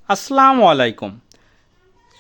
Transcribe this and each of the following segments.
আসসালামু আলাইকুম।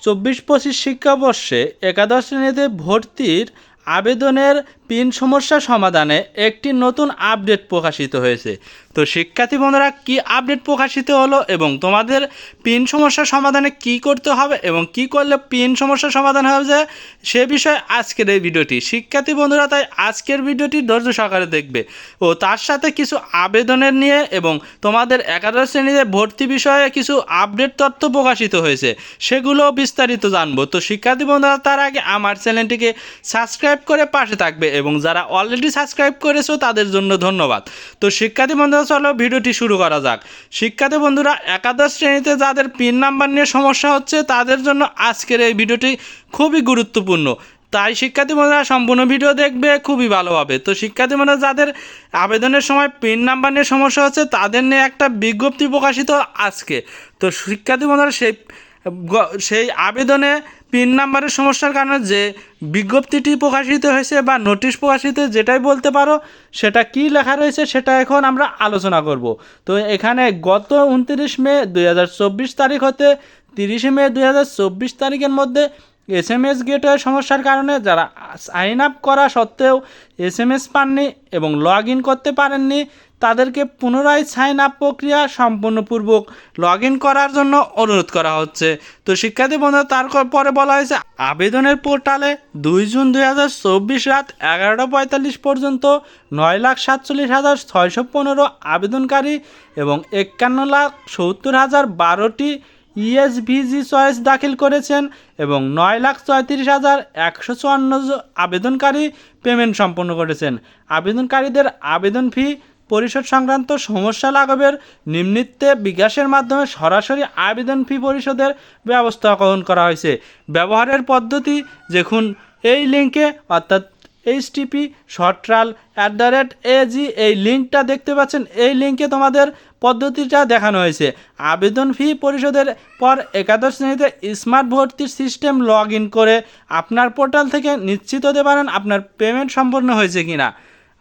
24-25 শিক্ষাবর্ষে একাদশ শ্রেণীতে ভর্তির আবেদনের পিন সমস্যা সমাধানে একটি নতুন আপডেট প্রকাশিত হয়েছে। তো শিক্ষার্থী বন্ধুরা, কি আপডেট প্রকাশিত হলো এবং তোমাদের পিন সমস্যা সমাধানে কি করতে হবে এবং কি করলে পিন সমস্যা সমাধান হয়ে যায় সে বিষয়ে আজকের এই ভিডিওটি। শিক্ষার্থী বন্ধুরা, তাই আজকের ভিডিওটি ধৈর্য সহকারে দেখবে ও তার সাথে কিছু আবেদনের নিয়ে এবং তোমাদের একাদশ শ্রেণীতে ভর্তি বিষয়ে কিছু আপডেট তথ্য প্রকাশিত হয়েছে সেগুলো বিস্তারিত জানবো। তো শিক্ষার্থী বন্ধুরা, তার আগে আমার চ্যানেলটিকে সাবস্ক্রাইব করে পাশে থাকবে এবং যারা অলরেডি সাবস্ক্রাইব করেছো তাদের জন্য ধন্যবাদ। তো শিক্ষার্থী বন্ধুরা, চলো ভিডিওটি শুরু করা যাক। শিক্ষার্থী বন্ধুরা, একাদশ শ্রেণীতে যাদের পিন নাম্বার নিয়ে সমস্যা হচ্ছে তাদের জন্য আজকের এই ভিডিওটি খুবই গুরুত্বপূর্ণ, তাই শিক্ষার্থী বন্ধুরা সম্পূর্ণ ভিডিও দেখবে খুবই ভালোভাবে। তো শিক্ষার্থী বন্ধুরা, যাদের আবেদনের সময় পিন নাম্বার নিয়ে সমস্যা হচ্ছে তাদের নিয়ে একটা বিজ্ঞপ্তি প্রকাশিত আজকে। তো শিক্ষার্থী বন্ধুরা, সেই আবেদনে পিন নাম্বারের সমস্যার কারণে যে বিজ্ঞপ্তিটি প্রকাশিত হয়েছে বা নোটিশ প্রকাশিত, যেটাই বলতে পারো, সেটা কি লেখা রয়েছে সেটা এখন আমরা আলোচনা করব। তো এখানে গত 29 মে 2024 তারিখ হতে 30 মে 2024 তারিখের মধ্যে SMS গেটওয়ে সমস্যার কারণে যারা সাইন আপ করা সত্ত্বেও SMS পাননি এবং লগ ইন করতে পারেননি তাদেরকে পুনরায় সাইন আপ প্রক্রিয়া সম্পূর্ণপূর্বক লগ ইন করার জন্য অনুরোধ করা হচ্ছে। তো শিক্ষার্থী বন্ধুরা, তারপরে বলা হয়েছে আবেদনের পোর্টালে 2 জুন 2024 রাত 11:45 পর্যন্ত 9,47,615 আবেদনকারী এবং 51,70,012টি ESVG চয়েস দাখিল করেছেন এবং 9,34,154 আবেদনকারী পেমেন্ট সম্পন্ন করেছেন। আবেদনকারীদের আবেদন ফি পরিশোধ সংক্রান্ত সমস্যা লাঘবের নিম্নিতে বিকাশের মাধ্যমে সরাসরি আবেদন ফি পরিশোধের ব্যবস্থা গ্রহণ করা হয়েছে। ব্যবহারের পদ্ধতি দেখুন এই লিঙ্কে, অর্থাৎ http://AG এই লিঙ্কটা দেখতে পাচ্ছেন। এই লিঙ্কে তোমাদের পদ্ধতিটা দেখানো হয়েছে। আবেদন ফি পরিশোধের পর একাদশ শ্রেণীতে স্মার্ট ভর্তির সিস্টেম লগ ইন করে আপনার পোর্টাল থেকে নিশ্চিত হতে পারেন আপনার পেমেন্ট সম্পন্ন হয়েছে কিনা।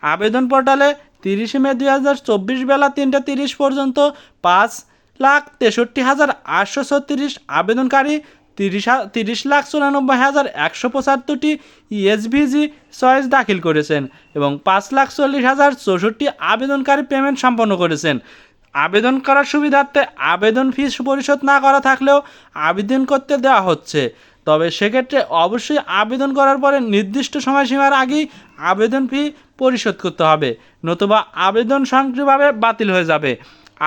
আবেদন পোর্টালে 30 মে 2024 বেলা 3টা 30 পর্যন্ত 5,63,836 আবেদনকারী 30,94,175টি ESVG চয়েস দাখিল করেছেন এবং 5,40,064 আবেদনকারী পেমেন্ট সম্পন্ন করেছেন। আবেদন করার সুবিধার্থে আবেদন ফি পরিশোধ না করা থাকলেও আবেদন করতে দেওয়া হচ্ছে, তবে সেক্ষেত্রে অবশ্যই আবেদন করার পরে নির্দিষ্ট সময়সীমার আগেই আবেদন ফি পরিশোধ করতে হবে, নতুবা আবেদন স্বয়ংক্রিয়ভাবে বাতিল হয়ে যাবে।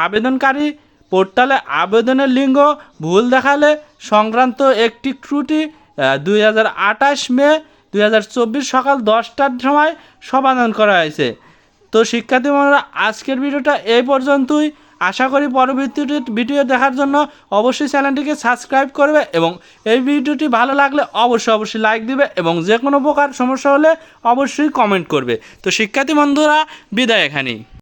আবেদনকারী পোর্টালে আবেদনের লিঙ্গ ভুল দেখালে সংক্রান্ত একটি ত্রুটি 2028 মে 2024 সকাল 10টার সময় সমাধান করা হয়েছে। তো শিক্ষার্থী বন্ধুরা, আজকের ভিডিওটা এই পর্যন্তই। আশা করি পরবর্তী ভিডিও দেখার জন্য অবশ্যই চ্যানেলটিকে সাবস্ক্রাইব করবে এবং এই ভিডিওটি ভালো লাগলে অবশ্যই লাইক দিবে এবং যে কোনো প্রকার সমস্যা হলে অবশ্যই কমেন্ট করবে। তো শিক্ষার্থী বন্ধুরা, বিদায় এখানেই।